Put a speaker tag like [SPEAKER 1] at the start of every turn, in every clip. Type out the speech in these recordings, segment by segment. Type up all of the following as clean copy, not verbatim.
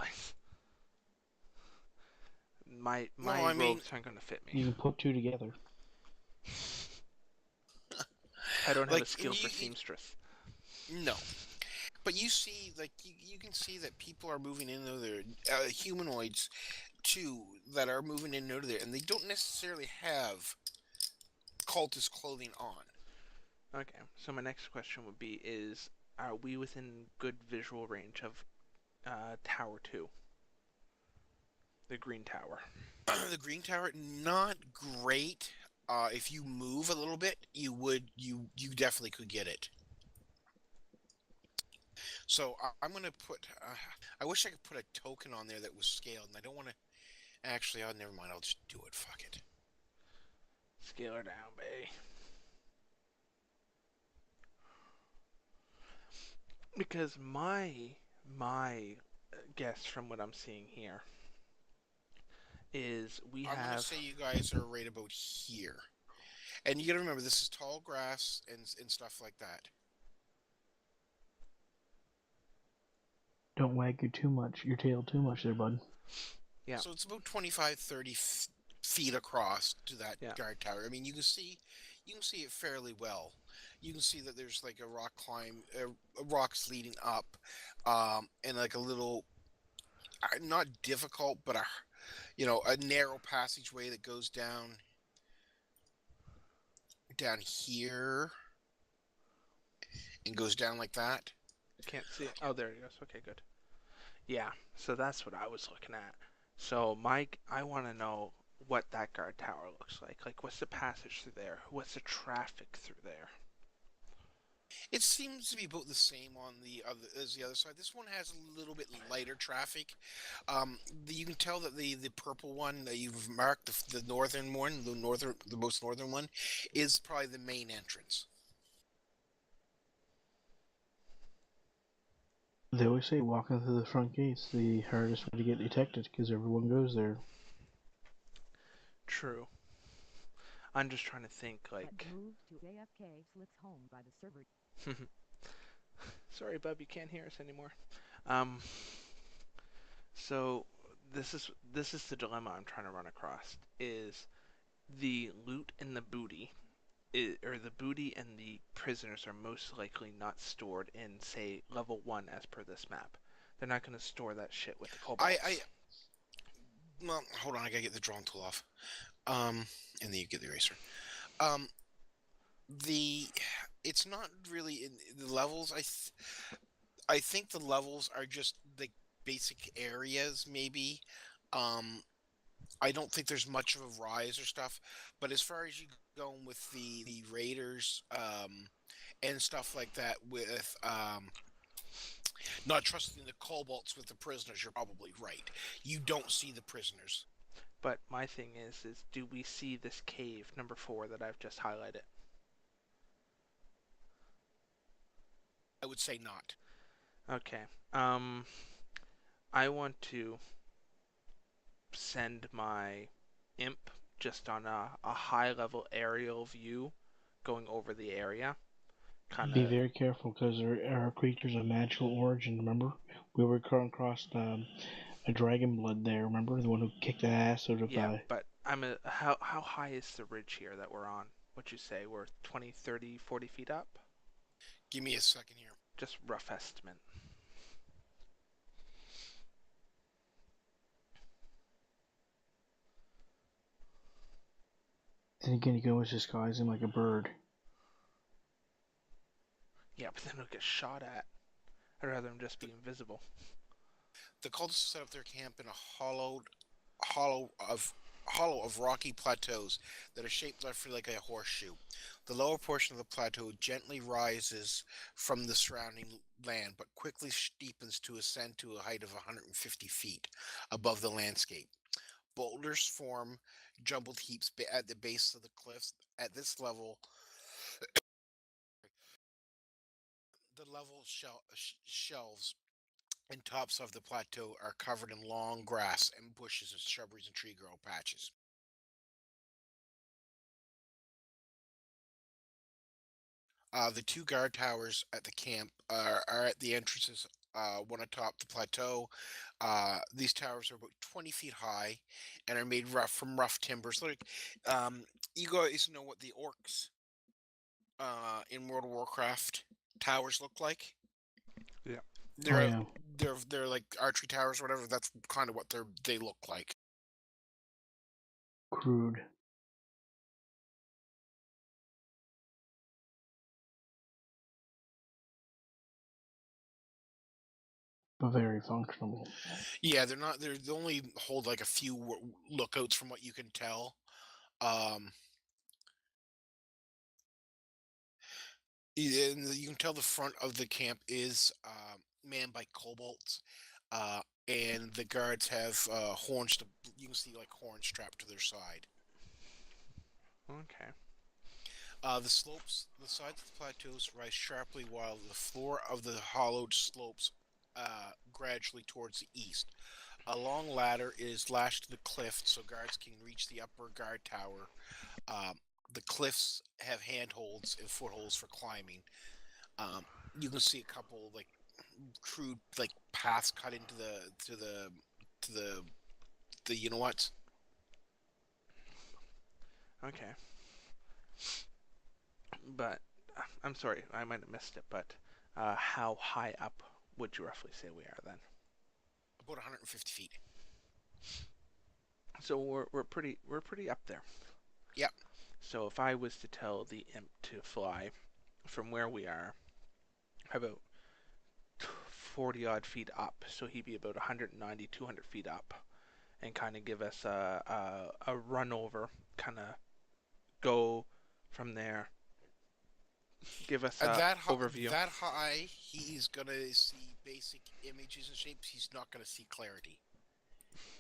[SPEAKER 1] size. My
[SPEAKER 2] Well,
[SPEAKER 1] my
[SPEAKER 2] I mean,
[SPEAKER 1] robes aren't gonna fit me.
[SPEAKER 3] You can put two together.
[SPEAKER 1] I don't have a
[SPEAKER 2] like,
[SPEAKER 1] skill
[SPEAKER 2] and
[SPEAKER 1] for seamstress.
[SPEAKER 2] no, but you see, like, you can see that people are moving into there, humanoids too, that are moving in and out of there, and they don't necessarily have cultist clothing on.
[SPEAKER 1] Okay, so my next question would be: Is are we within good visual range of Tower Two, the Green Tower?
[SPEAKER 2] The green tower, not great. If you move a little bit, you definitely could get it. So I'm gonna put. I wish I could put a token on there that was scaled, and I don't want to. Actually, oh, never mind. I'll just do it. Fuck it.
[SPEAKER 1] Scale her down, baby. Because my guess from what I'm seeing here is we
[SPEAKER 2] I'm gonna
[SPEAKER 1] have.
[SPEAKER 2] say you guys are right about here, and you gotta remember this is tall grass and stuff like that.
[SPEAKER 3] Don't wag your tail too much there, bud.
[SPEAKER 1] Yeah,
[SPEAKER 2] So it's about 25, 30 feet across to that
[SPEAKER 1] yeah.
[SPEAKER 2] guard tower. I mean, you can see it fairly well. You can see that there's like a rock climb, rocks leading up, and like a little, not difficult, but a narrow passageway that goes down here and goes down like that.
[SPEAKER 1] Can't see it. Oh, there it goes. Okay, good. Yeah, so that's what I was looking at. So, Mike, I want to know what that guard tower looks like. Like, what's the passage through there? What's the traffic through there?
[SPEAKER 2] It seems to be about the same on the other as the other side. This one has a little bit lighter traffic. You can tell that the purple one that you've marked, the northern one, the most northern one, is probably the main entrance.
[SPEAKER 3] They always say walking through the front gate's the hardest way to get detected because everyone goes there.
[SPEAKER 1] True. I'm just trying to think,
[SPEAKER 4] Button
[SPEAKER 1] like.
[SPEAKER 4] moves to AFK slips home by the server.
[SPEAKER 1] Sorry, bub, you can't hear us anymore. Um, so this is the dilemma I'm trying to run across: is the loot and the booty, or the booty and the prisoners are most likely not stored in, say, level one as per this map. They're not going to store that shit with the
[SPEAKER 2] I
[SPEAKER 1] kobolds.
[SPEAKER 2] well, hold on, I gotta get the drawing tool off. Um, and then you get the eraser. Um, the it's not really in the levels. I think the levels are just the basic areas, maybe. Um, I don't think there's much of a rise or stuff. But as far as you going with the raiders, and stuff like that, with not trusting the kobolds with the prisoners, you're probably right. You don't see the prisoners.
[SPEAKER 1] But my thing is do we see this cave number four that I've just highlighted?
[SPEAKER 2] I would say not.
[SPEAKER 1] Okay. I want to send my imp just on a high level aerial view going over the area. Kind
[SPEAKER 3] Be
[SPEAKER 1] of,
[SPEAKER 3] very careful because there are creatures of magical origin. Remember, we were coming across a dragon blood there. Remember the one who kicked the ass out of
[SPEAKER 1] yeah, but how high is the ridge here that we're on? What'd you say? We're 20, 30, 40 feet up?
[SPEAKER 2] Give me a second here.
[SPEAKER 1] Just rough estimate.
[SPEAKER 3] And again, you can always disguise him like a bird.
[SPEAKER 1] Yeah, but then he'll get shot at. I'd rather him just be
[SPEAKER 2] The,
[SPEAKER 1] invisible.
[SPEAKER 2] the cultists set up their camp in a hollow of rocky plateaus that are shaped roughly like a horseshoe. The lower portion of the plateau gently rises from the surrounding land, but quickly steepens to ascend to a height of 150 feet above the landscape. Boulders form jumbled heaps at the base of the cliffs. At this level, the level shelves and tops of the plateau are covered in long grass and bushes and shrubberies and tree grow patches. The two guard towers at the camp are at the entrances one atop the plateau. These towers are about 20 feet high and are made from rough timbers. Like, um, you guys know what the orcs in World of Warcraft towers look like?
[SPEAKER 1] Yeah.
[SPEAKER 3] Oh
[SPEAKER 2] They're
[SPEAKER 3] yeah,
[SPEAKER 2] they're like archery towers or whatever. That's kind of what they look like.
[SPEAKER 3] crude, but very functional.
[SPEAKER 2] Yeah, they're not. They only hold like a few lookouts from what you can tell. Um, and you can tell the front of the camp is manned by kobolds, uh, and the guards have horns. You can see like horns strapped to their side.
[SPEAKER 1] Okay.
[SPEAKER 2] The sides of the plateaus rise sharply, while the floor of the hollowed slopes gradually towards the east. A long ladder is lashed to the cliff so guards can reach the upper guard tower. Um, the cliffs have handholds and footholds for climbing. You can see a couple like crude like paths cut into to the you know what?
[SPEAKER 1] Okay. But I'm sorry, I might have missed it. But how high up would you roughly say we are then?
[SPEAKER 2] About 150 feet.
[SPEAKER 1] So we're pretty up there.
[SPEAKER 2] Yep.
[SPEAKER 1] So if I was to tell the imp to fly from where we are about 40 odd feet up, so he'd be about 190, 200 feet up, and kind of give us a run over, kind of go from there, give us
[SPEAKER 2] At
[SPEAKER 1] a overview.
[SPEAKER 2] that high, he's gonna see basic images and shapes. He's not gonna see clarity.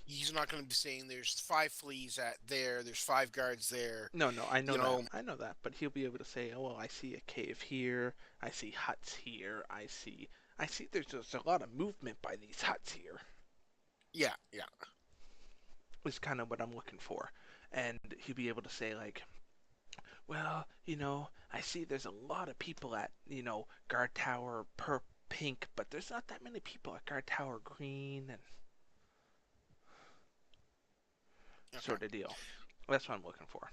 [SPEAKER 2] He's not gonna be saying there's five fleas at there. There's five guards there.
[SPEAKER 1] No, no, I know
[SPEAKER 2] You
[SPEAKER 1] that.
[SPEAKER 2] know.
[SPEAKER 1] I know that. But he'll be able to say, "Oh, well, I see a cave here. I see huts here. I see there's a lot of movement by these huts here."
[SPEAKER 2] Yeah. Yeah.
[SPEAKER 1] Is kind of what I'm looking for. And he'll be able to say like, "Well, I see there's a lot of people at, Guard Tower pink, but there's not that many people at Guard Tower green and
[SPEAKER 2] Okay.
[SPEAKER 1] sort of deal." That's what I'm looking for.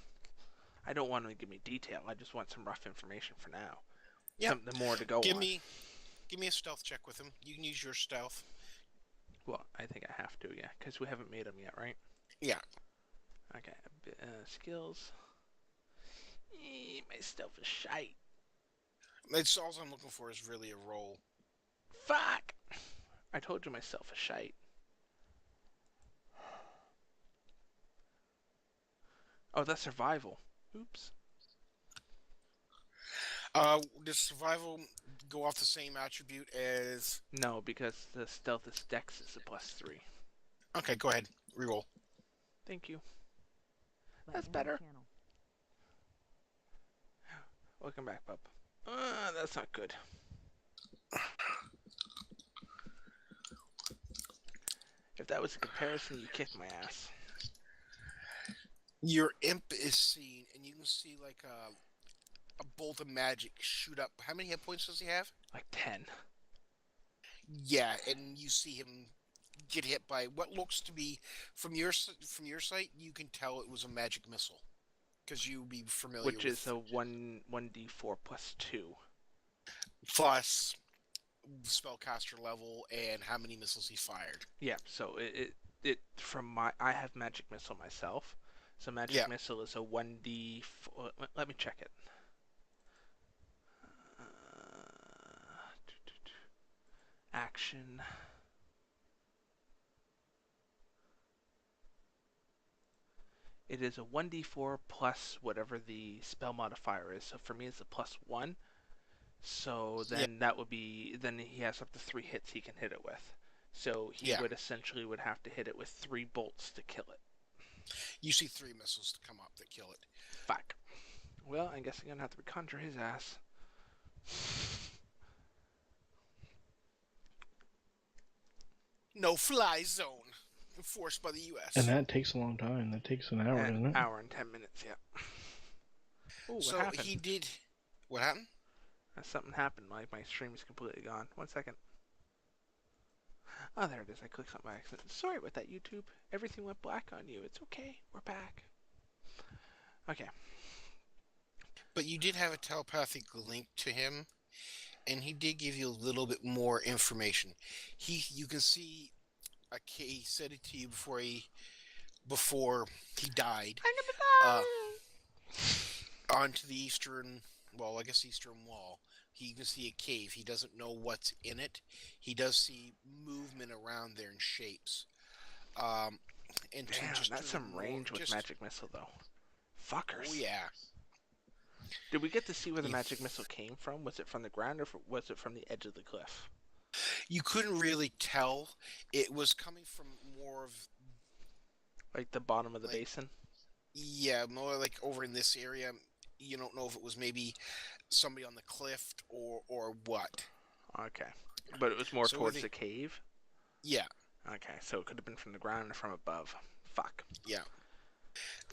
[SPEAKER 1] I don't want him to give me detail. I just want some rough information for now.
[SPEAKER 2] Yep.
[SPEAKER 1] Something more to go
[SPEAKER 2] Give
[SPEAKER 1] on.
[SPEAKER 2] me give me a stealth check with him. You can use your stealth.
[SPEAKER 1] Well, I think I have to, yeah, because we haven't made them yet, right?
[SPEAKER 2] Yeah.
[SPEAKER 1] Okay, skills. My stuff is shite.
[SPEAKER 2] That's all I'm looking for is really a roll.
[SPEAKER 1] Fuck! I told you myself is shite. Oh, that's survival. Oops.
[SPEAKER 2] Does survival go off the same attribute as?
[SPEAKER 1] No, because the stealth is dex is a +3.
[SPEAKER 2] Okay, go ahead. Reroll.
[SPEAKER 1] Thank you.
[SPEAKER 4] Button
[SPEAKER 1] That's
[SPEAKER 4] in
[SPEAKER 1] better.
[SPEAKER 4] channel.
[SPEAKER 1] Welcome back, bub. That's not good. If that was a comparison, you kicked my ass.
[SPEAKER 2] Your imp is seen, and you can see like a bolt of magic shoot up. How many hit points does he have?
[SPEAKER 1] Like 10.
[SPEAKER 2] Yeah, and you see him get hit by what looks to be from your sight. You can tell it was a magic missile because you'd be familiar
[SPEAKER 1] Which is
[SPEAKER 2] with
[SPEAKER 1] a 1d4 +2.
[SPEAKER 2] plus spellcaster level and how many missiles he fired.
[SPEAKER 1] Yeah, so it from I have magic missile myself. So magic
[SPEAKER 2] Yeah,
[SPEAKER 1] missile is a 1d4. Let me check it. Action. It is a 1d4 plus whatever the spell modifier is. So for me, it's a +1. So
[SPEAKER 2] yeah,
[SPEAKER 1] then he has up to 3 hits he can hit it with. So he
[SPEAKER 2] yeah.
[SPEAKER 1] would essentially would have to hit it with 3 bolts to kill it.
[SPEAKER 2] You see three missiles to come up that kill it.
[SPEAKER 1] Fuck. Well, I guess I'm gonna have to reconjure his ass.
[SPEAKER 2] No fly zone enforced by the
[SPEAKER 3] And
[SPEAKER 2] U.S.
[SPEAKER 3] that takes a long time. That takes an hour,
[SPEAKER 1] An
[SPEAKER 3] doesn't it?
[SPEAKER 1] hour and 10 minutes, yeah. Oh, what
[SPEAKER 2] So
[SPEAKER 1] happened?
[SPEAKER 2] he did. What happened?
[SPEAKER 1] Something happened. My stream is completely gone. 1 second. Oh, there it is. I clicked something by accident. Sorry about that, YouTube. Everything went black on you. It's okay. We're back. Okay.
[SPEAKER 2] But you did have a telepathic link to him, and he did give you a little bit more information. You can see he said it to you before he died.
[SPEAKER 1] I'm
[SPEAKER 2] Uh,
[SPEAKER 1] gonna
[SPEAKER 2] onto the eastern, well, I guess eastern wall. He can see a cave. He doesn't know what's in it. He does see movement around there in shapes. Um, and
[SPEAKER 1] die.
[SPEAKER 2] to
[SPEAKER 1] Damn,
[SPEAKER 2] just to
[SPEAKER 1] that's
[SPEAKER 2] the
[SPEAKER 1] some
[SPEAKER 2] north,
[SPEAKER 1] range with
[SPEAKER 2] just
[SPEAKER 1] magic missile, though.
[SPEAKER 2] oh
[SPEAKER 1] Fuckers.
[SPEAKER 2] yeah,
[SPEAKER 1] Did we get to see where the
[SPEAKER 2] you,
[SPEAKER 1] magic missile came from? Was it from the ground or was it from the edge of the cliff?
[SPEAKER 2] you couldn't really tell. It was coming from more of
[SPEAKER 1] Like the bottom of the
[SPEAKER 2] like
[SPEAKER 1] basin?
[SPEAKER 2] yeah, more like over in this area. You don't know if it was maybe somebody on the cliff or what.
[SPEAKER 1] Okay. But it was more
[SPEAKER 2] So
[SPEAKER 1] towards
[SPEAKER 2] the
[SPEAKER 1] the cave?
[SPEAKER 2] yeah,
[SPEAKER 1] Okay, so it could have been from the ground or from above. Fuck.
[SPEAKER 2] yeah.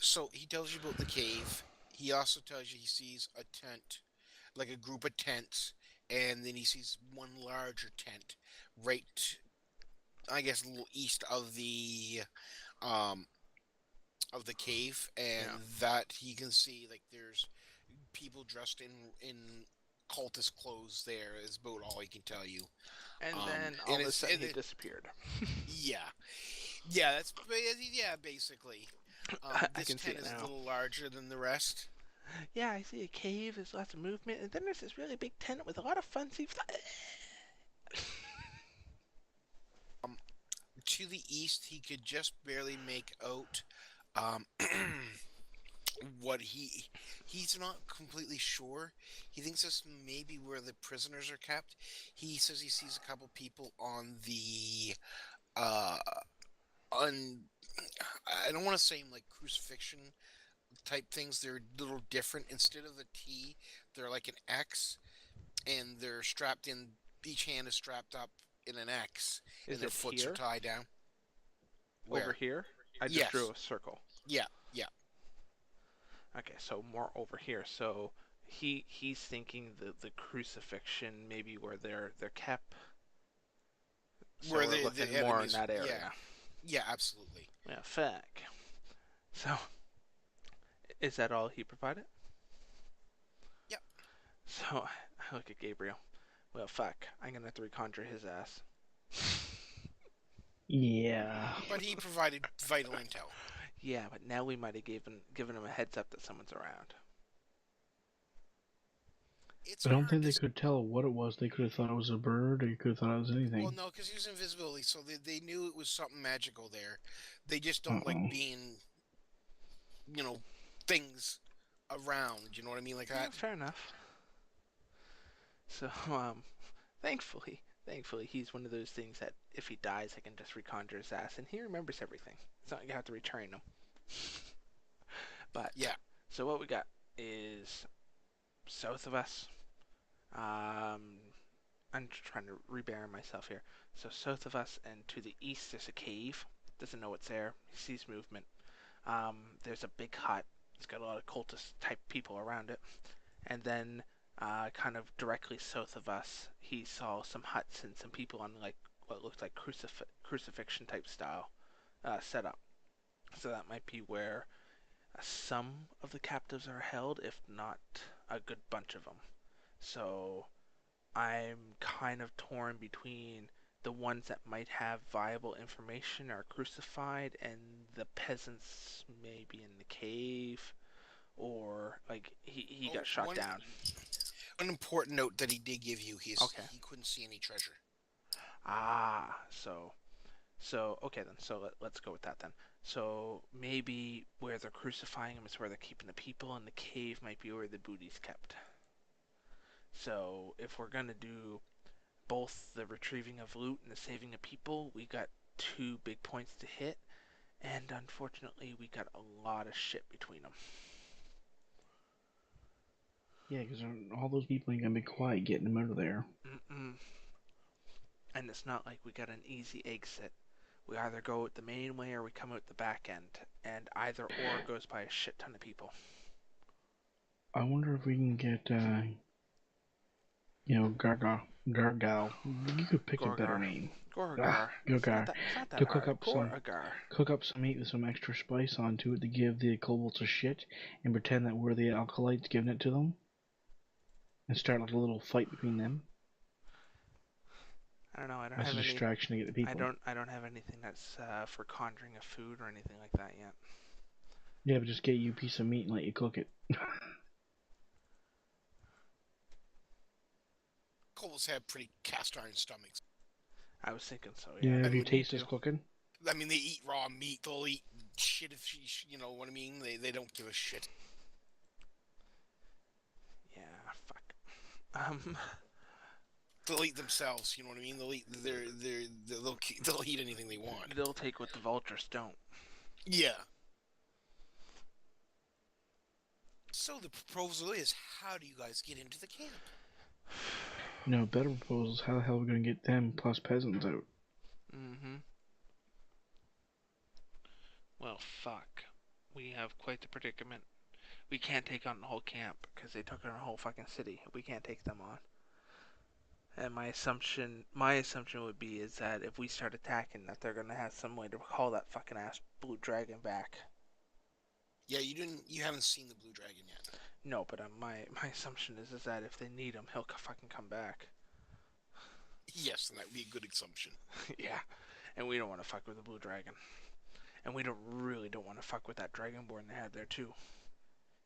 [SPEAKER 2] So he tells you about the cave. He also tells you he sees a tent, like a group of tents, and then he sees one larger tent right, I guess, a little east um of the cave, and
[SPEAKER 1] Yeah.
[SPEAKER 2] that he can see like there's people dressed in cultist clothes there is about all he can tell you.
[SPEAKER 1] And then all
[SPEAKER 2] And
[SPEAKER 1] of a
[SPEAKER 2] it's
[SPEAKER 1] sudden
[SPEAKER 2] and
[SPEAKER 1] he
[SPEAKER 2] it,
[SPEAKER 1] disappeared.
[SPEAKER 2] yeah, yeah, yeah, basically.
[SPEAKER 1] I
[SPEAKER 2] This
[SPEAKER 1] can see
[SPEAKER 2] tent
[SPEAKER 1] it
[SPEAKER 2] is a
[SPEAKER 1] now.
[SPEAKER 2] little larger than the rest.
[SPEAKER 1] Yeah, I see a cave, there's lots of movement, and then there's this really big tent with a lot of fancy.
[SPEAKER 2] Um, to the east, he could just barely make out um, what he's not completely sure. He thinks this may be where the prisoners are kept. He says he sees a couple people on the uh on I don't want to say like crucifixion type things. They're a little different. Instead of the T, they're like an X, and they're strapped in. Each hand is strapped up in an X, and
[SPEAKER 1] Is
[SPEAKER 2] their
[SPEAKER 1] it
[SPEAKER 2] foots are
[SPEAKER 1] here?
[SPEAKER 2] tied down.
[SPEAKER 1] Over
[SPEAKER 2] Where?
[SPEAKER 1] here? I just drew
[SPEAKER 2] Yes.
[SPEAKER 1] a circle.
[SPEAKER 2] Yeah. Yeah.
[SPEAKER 1] Okay, so more over here. So he's thinking the crucifixion maybe where they're kept. So
[SPEAKER 2] Where
[SPEAKER 1] we're
[SPEAKER 2] the
[SPEAKER 1] looking more in
[SPEAKER 2] enemies.
[SPEAKER 1] that
[SPEAKER 2] Yeah.
[SPEAKER 1] area.
[SPEAKER 2] Yeah. Absolutely.
[SPEAKER 1] Yeah, fuck. So is that all he provided?
[SPEAKER 2] Yep.
[SPEAKER 1] So I look at Gabriel. Well, fuck. I'm gonna have to reconjure his ass.
[SPEAKER 3] Yeah.
[SPEAKER 2] But he provided vital intel.
[SPEAKER 1] Yeah, but now we might have given him a heads up that someone's around.
[SPEAKER 2] It's
[SPEAKER 3] I don't
[SPEAKER 2] hard
[SPEAKER 3] think
[SPEAKER 2] to.
[SPEAKER 3] they could tell what it was. They could have thought it was a bird, or you could have thought it was
[SPEAKER 2] Well,
[SPEAKER 3] anything.
[SPEAKER 2] no, because he was invisibility, so they knew it was something magical there. They just don't like
[SPEAKER 3] Uh-oh.
[SPEAKER 2] being, you know, things around. You know what I mean, like
[SPEAKER 1] Yeah,
[SPEAKER 2] that.
[SPEAKER 1] fair enough. So thankfully, he's one of those things that if he dies, I can just reconjure his ass, and he remembers everything. It's not like I have to retrain him. But
[SPEAKER 2] Yeah.
[SPEAKER 1] so what we got is south of us. Um, I'm trying to rebear myself here. So south of us and to the east, there's a cave. Doesn't know what's there. He sees movement. There's a big hut. It's got a lot of cultist type people around it. And then, kind of directly south of us, he saw some huts and some people on like what looked like crucifixion type style setup. So that might be where some of the captives are held, if not a good bunch of them. So I'm kind of torn between the ones that might have viable information are crucified and the peasants maybe in the cave, or like he
[SPEAKER 2] Oh,
[SPEAKER 1] got shot down.
[SPEAKER 2] one important note that he did give you is
[SPEAKER 1] Okay.
[SPEAKER 2] he couldn't see any treasure.
[SPEAKER 1] So okay then. So let's go with that then. So maybe where they're crucifying him is where they're keeping the people, and the cave might be where the booty's kept. So if we're gonna do both the retrieving of loot and the saving of people, we got two big points to hit, and unfortunately, we got a lot of shit between them.
[SPEAKER 3] Yeah, because all those people ain't gonna be quiet getting them out of there.
[SPEAKER 1] Mm-mm. And it's not like we got an easy exit. We either go out the main way or we come out the back end, and either or goes by a shit ton of people.
[SPEAKER 3] I wonder if we can get, Gargal. You could pick a better
[SPEAKER 1] Gorgar.
[SPEAKER 3] name.
[SPEAKER 1] Poor
[SPEAKER 3] Ah,
[SPEAKER 1] Agar.
[SPEAKER 3] Gogar.
[SPEAKER 1] It's not that
[SPEAKER 3] To cook
[SPEAKER 1] hard.
[SPEAKER 3] up
[SPEAKER 1] Poor
[SPEAKER 3] some
[SPEAKER 1] Agar.
[SPEAKER 3] cook up some meat with some extra spice onto it to give the kobolds a shit, and pretend that we're the alkalites giving it to them, and start like a little fight between them
[SPEAKER 1] I don't know. I don't
[SPEAKER 3] as a
[SPEAKER 1] have any.
[SPEAKER 3] distraction to get the people.
[SPEAKER 1] I don't have anything that's for conjuring of food or anything like that yet.
[SPEAKER 3] Yeah, but just get you a piece of meat and let you cook it.
[SPEAKER 2] Kobolds have pretty cast iron stomachs.
[SPEAKER 1] I was thinking so.
[SPEAKER 3] Yeah,
[SPEAKER 1] Yeah,
[SPEAKER 3] have
[SPEAKER 1] they
[SPEAKER 3] you
[SPEAKER 1] would need
[SPEAKER 3] tasted
[SPEAKER 1] to.
[SPEAKER 3] cooking?
[SPEAKER 2] I mean, they eat raw meat. They'll eat shit if you know what I mean. They don't give a shit.
[SPEAKER 1] Yeah. Fuck.
[SPEAKER 2] They'll eat themselves. You know what I mean. They'll eat. They'll eat anything they want.
[SPEAKER 1] They'll take what the vultures don't.
[SPEAKER 2] Yeah. So the proposal is, how do you guys get into the camp?
[SPEAKER 3] No, better proposal is how the hell are we going to get them plus peasants out?
[SPEAKER 1] Mm-hmm. Well, fuck. We have quite the predicament. We can't take on the whole camp because they took on a whole fucking city. We can't take them on. And my assumption would be is that if we start attacking, that they're gonna have some way to call that fucking ass blue dragon back.
[SPEAKER 2] Yeah, you haven't seen the blue dragon yet.
[SPEAKER 1] No, but my assumption is that if they need him, he'll fucking come back.
[SPEAKER 2] Yes, and that would be a good assumption.
[SPEAKER 1] Yeah, and we don't want to fuck with the blue dragon, and we really don't want to fuck with that dragonborn they had there too.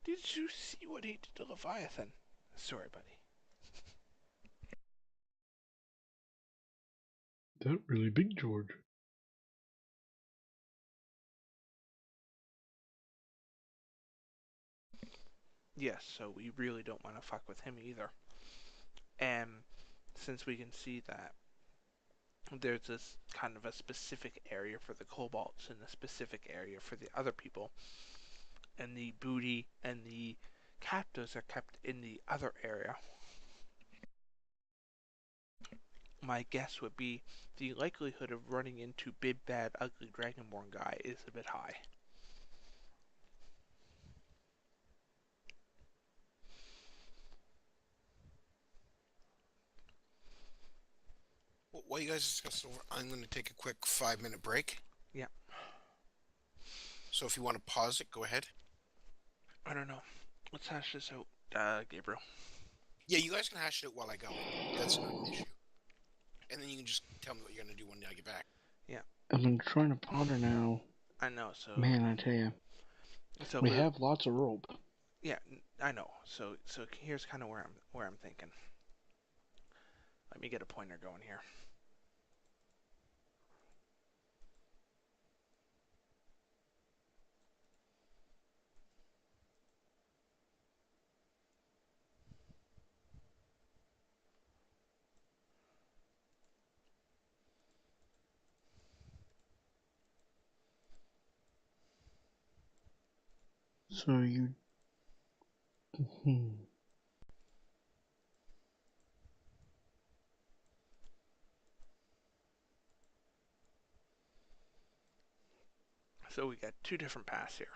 [SPEAKER 1] Did you see what he did to Leviathan? Sorry, buddy.
[SPEAKER 3] That really big George.
[SPEAKER 1] Yes, so we really don't want to fuck with him either. And since we can see that there's this kind of a specific area for the kobolds and a specific area for the other people, and the booty and the captives are kept in the other area, my guess would be the likelihood of running into big bad ugly dragonborn guy is a bit high.
[SPEAKER 2] Well, while you guys discuss it over, I'm going to take a quick 5-minute break.
[SPEAKER 1] Yeah.
[SPEAKER 2] So if you want to pause it, go ahead.
[SPEAKER 1] I don't know. Let's hash this out, Gabriel.
[SPEAKER 2] Yeah, you guys can hash it out while I go. That's not an issue. And then you can just tell me what you're going to do when I get back.
[SPEAKER 3] I've been trying to ponder now.
[SPEAKER 1] I know, so...
[SPEAKER 3] Man, I tell you,
[SPEAKER 1] So
[SPEAKER 3] we have lots of rope.
[SPEAKER 1] Yeah, I know. So here's kind of where I'm thinking. Let me get a pointer going here.
[SPEAKER 3] So you...
[SPEAKER 1] So we got two different paths here.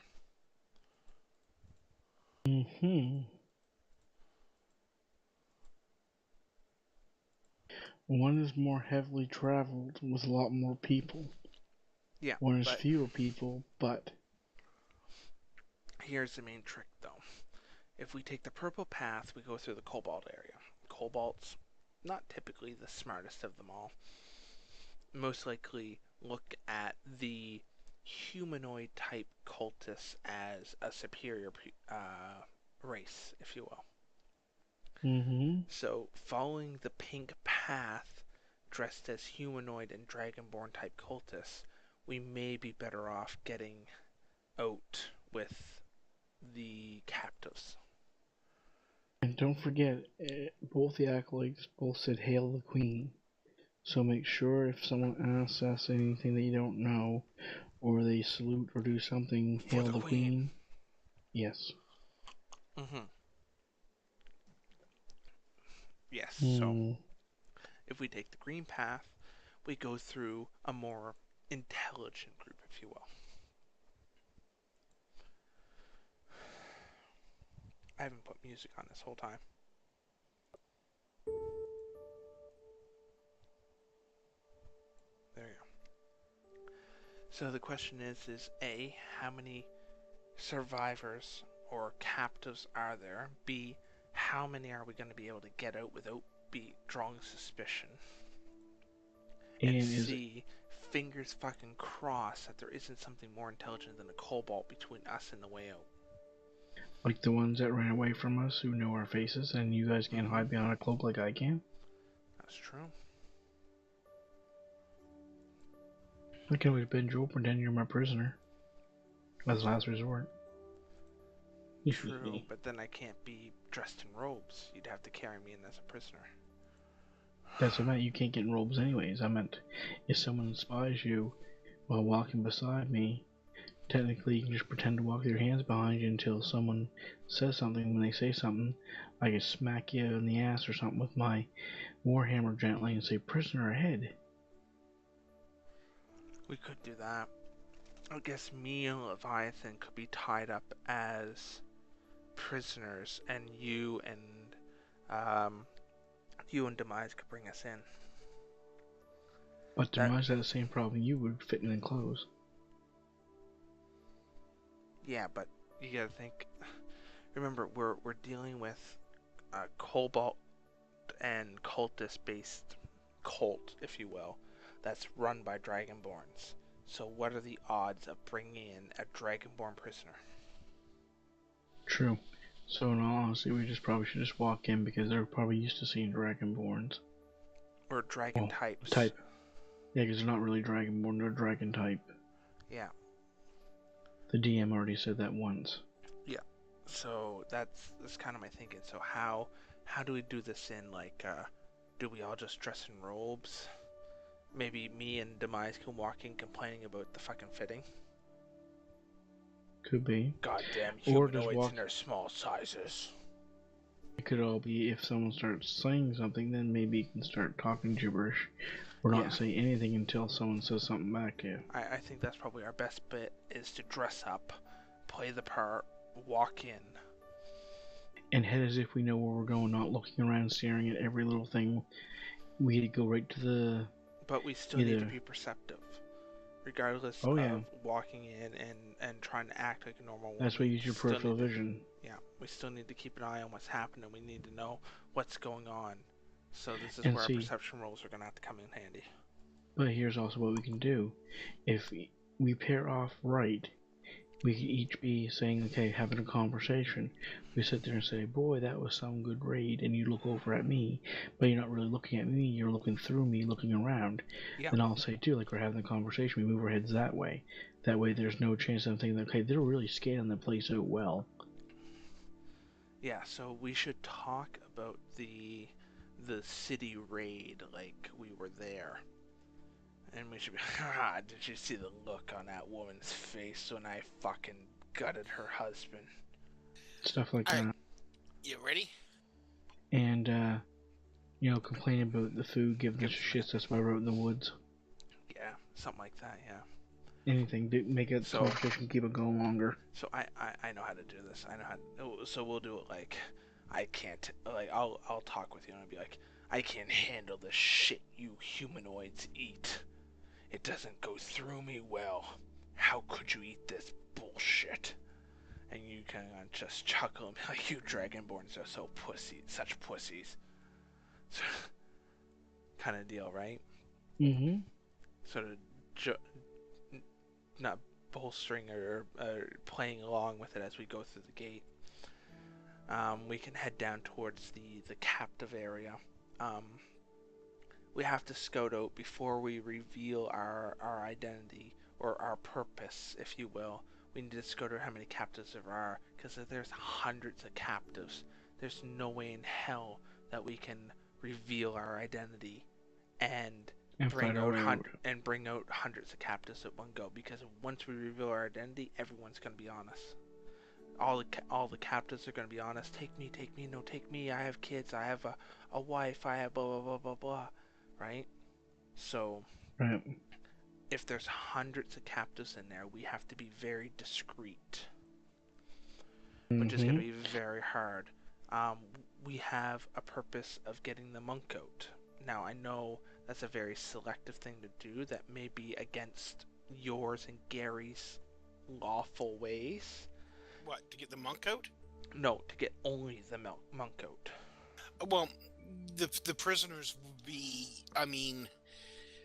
[SPEAKER 3] One is more heavily traveled with a lot more people.
[SPEAKER 1] Yeah,
[SPEAKER 3] One is
[SPEAKER 1] but
[SPEAKER 3] fewer people, but...
[SPEAKER 1] here's the main trick, though. If we take the purple path, we go through the cobalt area. Cobalt's not typically the smartest of them all. Most likely look at the humanoid type cultists as a superior race, if you will. So following the pink path, dressed as humanoid and dragonborn type cultists, we may be better off getting out with the captives.
[SPEAKER 3] And don't forget, both the acolytes both said "Hail the Queen." So make sure if someone asks us anything that you don't know, or they salute or do something,
[SPEAKER 1] For
[SPEAKER 3] "Hail
[SPEAKER 1] the
[SPEAKER 3] the
[SPEAKER 1] Queen.
[SPEAKER 3] Queen." Yes.
[SPEAKER 1] Yes, so if we take the green path, we go through a more intelligent group, if you will. I haven't put music on this whole time. There you go. So the question is A, how many survivors or captives are there? B, how many are we going to be able to get out without drawing suspicion? And
[SPEAKER 3] And is it
[SPEAKER 1] C, fingers fucking crossed that there isn't something more intelligent than a cobalt between us and the way out.
[SPEAKER 3] like the ones that ran away from us who know our faces and you guys can't hide behind a cloak like I can?
[SPEAKER 1] That's true.
[SPEAKER 3] I can always bend you over, pretend you're my prisoner. As last resort.
[SPEAKER 1] True, but then I can't be dressed in robes. You'd have to carry me in as a prisoner.
[SPEAKER 3] That's what I meant. You can't get in robes anyways. I meant if someone spies you while walking beside me, technically you can just pretend to walk with your hands behind you until someone says something. When they say something, I can smack you in the ass or something with my warhammer gently and say, prisoner ahead.
[SPEAKER 1] We could do that. I guess me and Leviathan could be tied up as prisoners, and you and Demise could bring us in.
[SPEAKER 3] But Demise had the same problem you would, fitting in clothes.
[SPEAKER 1] Yeah, but you gotta think. Remember, we're dealing with a cobalt and cultist-based cult, if you will, that's run by Dragonborns. So what are the odds of bringing in a Dragonborn prisoner?
[SPEAKER 3] True. So in all honesty, we probably should just walk in because they're probably used to seeing Dragonborns.
[SPEAKER 1] Or dragon types.
[SPEAKER 3] Type. Yeah, because they're not really Dragonborn, they're Dragon type.
[SPEAKER 1] Yeah.
[SPEAKER 3] The DM already said that once.
[SPEAKER 1] Yeah. So that's kind of my thinking. So how do we do this in, like, do we all just dress in robes? Maybe me and Demise can walk in complaining about the fucking fitting.
[SPEAKER 3] Could be.
[SPEAKER 1] Goddamn
[SPEAKER 3] Or just
[SPEAKER 1] humanoids
[SPEAKER 3] walk.
[SPEAKER 1] in their small sizes.
[SPEAKER 3] It could all be if someone starts saying something, then maybe you can start talking gibberish. Or not say anything until someone says something back to you.
[SPEAKER 1] I think that's probably our best bet, is to dress up, play the part, walk in.
[SPEAKER 3] And head as if we know where we're going, not looking around, staring at every little thing. We go right to the...
[SPEAKER 1] But we still need to be perceptive. Regardless of walking in and trying to act like a normal woman.
[SPEAKER 3] That's why you use your peripheral vision.
[SPEAKER 1] Yeah, we still need to keep an eye on what's happening. We need to know what's going on. So this is where our perception rolls are going to have to come in handy.
[SPEAKER 3] But here's also what we can do. If we pair off right, we can each be saying, okay, having a conversation. We sit there and say, boy, that was some good raid, and you look over at me, but you're not really looking at me, you're looking through me, looking around. Yeah. Then I'll say, too, like we're having a conversation, we move our heads that way. That way there's no chance of thinking, okay, they're really scanning the place out well.
[SPEAKER 1] Yeah, so we should talk about the city raid like we were there. And we should be like, did you see the look on that woman's face when I fucking gutted her husband?
[SPEAKER 3] Stuff like that.
[SPEAKER 2] You ready?
[SPEAKER 3] And, complain about the food, give them shits, that's what I wrote in the woods.
[SPEAKER 1] Yeah, something like that, yeah.
[SPEAKER 3] Anything to make a conversation, keep it going longer.
[SPEAKER 1] So I know how to do this. I know how. So we'll do it like, I can't, like, I'll talk with you and I'll be like, I can't handle the shit you humanoids eat. It doesn't go through me well. How could you eat this bullshit? And you can just chuckle and be like, you Dragonborns are so such pussies. Kind of deal, right?
[SPEAKER 3] Mm-hmm.
[SPEAKER 1] Sort of not bolstering or playing along with it as we go through the gate. We can head down towards the captive area. We have to scout out before we reveal our identity, or our purpose, if you will. We need to scout out how many captives there are, because if there's hundreds of captives, there's no way in hell that we can reveal our identity and bring out hundreds of captives at one go. Because once we reveal our identity, everyone's going to be on us. All the captives are going to be on us. Take me, no, take me. I have kids. I have a wife. I have blah blah blah blah blah. Right? So, if there's hundreds of captives in there, we have to be very discreet, which is going to be very hard. We have a purpose of getting the monk out. Now, I know That's a very selective thing to do that may be against yours and Gary's lawful ways.
[SPEAKER 2] What, to get the monk out?
[SPEAKER 1] No, to get only the monk out.
[SPEAKER 2] Well, the prisoners would be. I mean,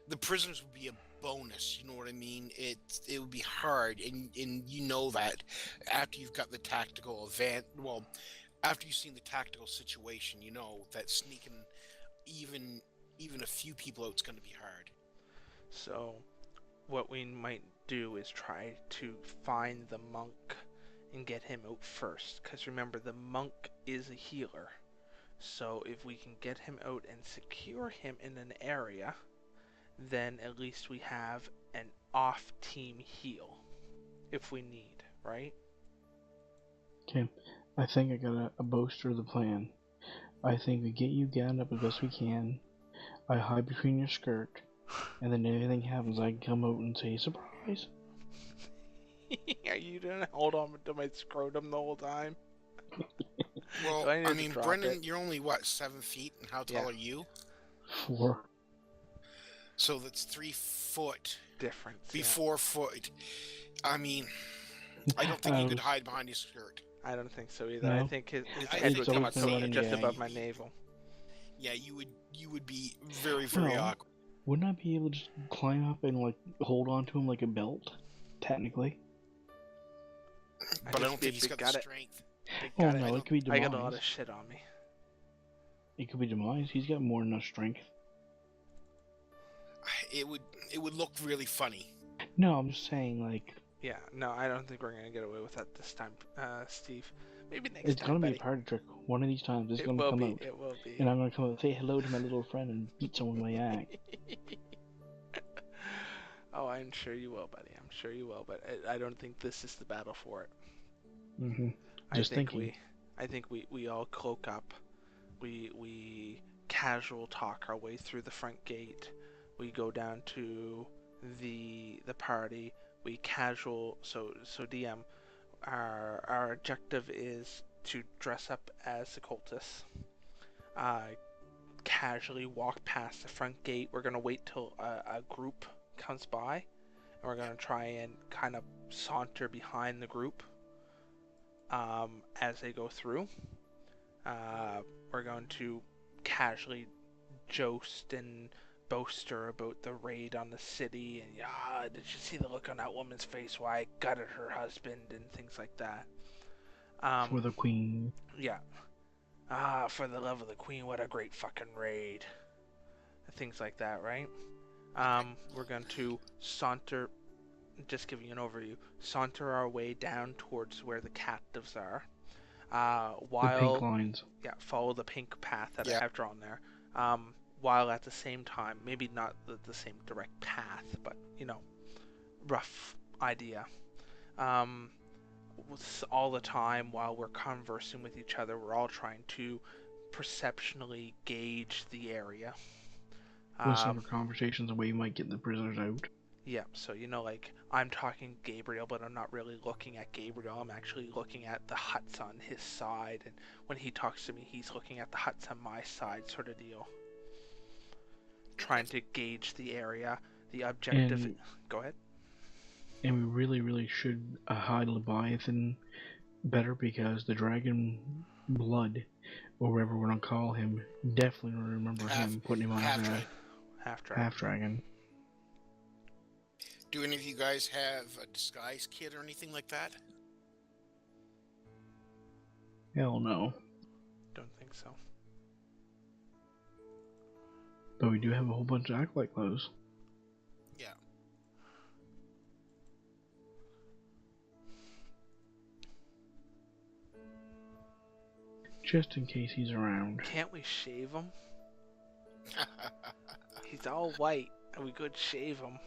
[SPEAKER 2] the prisoners would be a bonus. You know what I mean? It would be hard, and you know that after you've got the tactical event. Well, after you've seen the tactical situation, you know that sneaking even a few people out is going to be hard.
[SPEAKER 1] So, what we might do is try to find the monk and get him out first. Because remember, the monk is a healer. So, if we can get him out and secure him in an area, then at least we have an off-team heal if we need, right?
[SPEAKER 3] Okay, I think I got a booster of the plan. I think we get you gowned up as best we can. I hide between your skirt, and then if anything happens, I can come out and say, surprise!
[SPEAKER 1] Are you gonna hold on to my scrotum the whole time?
[SPEAKER 2] Well,
[SPEAKER 1] I need
[SPEAKER 2] I
[SPEAKER 1] to
[SPEAKER 2] mean,
[SPEAKER 1] drop
[SPEAKER 2] Brendan,
[SPEAKER 1] it?
[SPEAKER 2] you're only what, 7 feet, and how tall
[SPEAKER 1] Yeah.
[SPEAKER 2] are you?
[SPEAKER 3] 4.
[SPEAKER 2] So that's 3 foot.
[SPEAKER 1] Difference.
[SPEAKER 2] Be
[SPEAKER 1] Yeah.
[SPEAKER 2] 4 foot. I mean, I don't think you could hide behind his skirt.
[SPEAKER 1] I don't think so either.
[SPEAKER 3] No.
[SPEAKER 1] I think his
[SPEAKER 2] I
[SPEAKER 1] head
[SPEAKER 2] think
[SPEAKER 1] would
[SPEAKER 2] I
[SPEAKER 1] come
[SPEAKER 2] would
[SPEAKER 1] out
[SPEAKER 2] say
[SPEAKER 1] to
[SPEAKER 3] it,
[SPEAKER 1] just
[SPEAKER 3] yeah.
[SPEAKER 1] above my navel.
[SPEAKER 2] Yeah, you would be very, very
[SPEAKER 3] No.
[SPEAKER 2] awkward.
[SPEAKER 3] Wouldn't I be able to just climb up and like hold on to him like a belt? Technically.
[SPEAKER 2] But I
[SPEAKER 1] just
[SPEAKER 2] don't
[SPEAKER 1] be a
[SPEAKER 2] think he's
[SPEAKER 1] big
[SPEAKER 2] got the
[SPEAKER 1] gut.
[SPEAKER 2] strength.
[SPEAKER 3] Oh
[SPEAKER 1] Got it.
[SPEAKER 3] no, it could be
[SPEAKER 1] I
[SPEAKER 3] demise.
[SPEAKER 1] got a lot of shit on me.
[SPEAKER 3] It could be demise. He's got more than enough strength.
[SPEAKER 2] It would look really funny.
[SPEAKER 3] No, I'm just saying, like,
[SPEAKER 1] Yeah, no, I don't think we're gonna get away with that this time, Steve. Maybe next
[SPEAKER 3] it's
[SPEAKER 1] time,
[SPEAKER 3] gonna be
[SPEAKER 1] buddy.
[SPEAKER 3] a party trick. One of these times, it's
[SPEAKER 1] It
[SPEAKER 3] gonna
[SPEAKER 1] will
[SPEAKER 3] come
[SPEAKER 1] be.
[SPEAKER 3] out.
[SPEAKER 1] It will be.
[SPEAKER 3] And I'm gonna come out and say hello to my little friend and beat someone with my axe.
[SPEAKER 1] Oh, I'm sure you will, buddy. I'm sure you will, but I don't think this is the battle for it.
[SPEAKER 3] Mm-hmm. Just thinking.
[SPEAKER 1] I think we all cloak up. We casual talk our way through the front gate. We go down to the party. We casual. So DM. Our objective is to dress up as the cultists. Casually walk past the front gate. We're gonna wait till a group comes by, and we're gonna try and kind of saunter behind the group as they go through. We're going to casually joust and boaster about the raid on the city, and yeah, did you see the look on that woman's face? Why I gutted her husband and things like that.
[SPEAKER 3] For the queen.
[SPEAKER 1] Yeah. For the love of the queen, what a great fucking raid. Things like that, right? We're going to saunter, just giving you an overview, saunter our way down towards where the captives are.
[SPEAKER 3] The pink lines.
[SPEAKER 1] Yeah, follow the pink path that I
[SPEAKER 2] Yeah.
[SPEAKER 1] have drawn there. While at the same time, maybe not the same direct path, but, you know, rough idea. All the time while we're conversing with each other, we're all trying to perceptionally gauge the area.
[SPEAKER 3] Listen for conversations and where you might get the prisoners out.
[SPEAKER 1] Yeah, so you know, like, I'm talking Gabriel, but I'm not really looking at Gabriel. I'm actually looking at the huts on his side, and when he talks to me, he's looking at the huts on my side, sort of deal. Trying to gauge the area. The objective. Go ahead.
[SPEAKER 3] And we really, really should hide Leviathan better, because the dragon blood, or whatever we're gonna call him, definitely remember him, putting him on as a half dragon.
[SPEAKER 2] Do any of you guys have a disguise kit or anything like that?
[SPEAKER 3] Hell no.
[SPEAKER 1] Don't think so.
[SPEAKER 3] But we do have a whole bunch of acolyte clothes.
[SPEAKER 2] Yeah.
[SPEAKER 3] Just in case he's around.
[SPEAKER 1] Can't we shave him? He's all white, and we could shave him.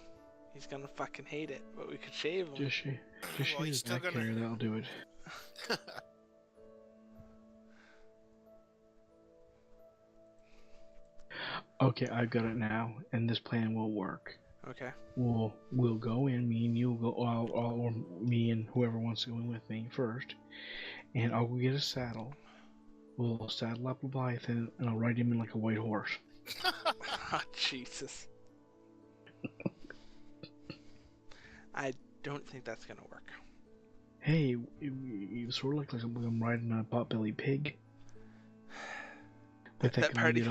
[SPEAKER 1] He's gonna fucking hate it, but we could shave him.
[SPEAKER 3] Just shave
[SPEAKER 2] Well, he's
[SPEAKER 3] his
[SPEAKER 2] still
[SPEAKER 3] back
[SPEAKER 2] gonna-
[SPEAKER 3] hair, that'll do it. Okay, I've got it now, and this plan will work.
[SPEAKER 1] Okay.
[SPEAKER 3] We'll go in, me and you will go, or me and whoever wants to go in with me first, and I'll go get a saddle. We'll saddle up Leviathan, and I'll ride him in like a white horse.
[SPEAKER 1] Oh, Jesus. I don't think that's gonna work.
[SPEAKER 3] Hey, you sort of look like I'm riding a potbelly pig. Like that
[SPEAKER 1] That
[SPEAKER 3] guy
[SPEAKER 1] party
[SPEAKER 3] did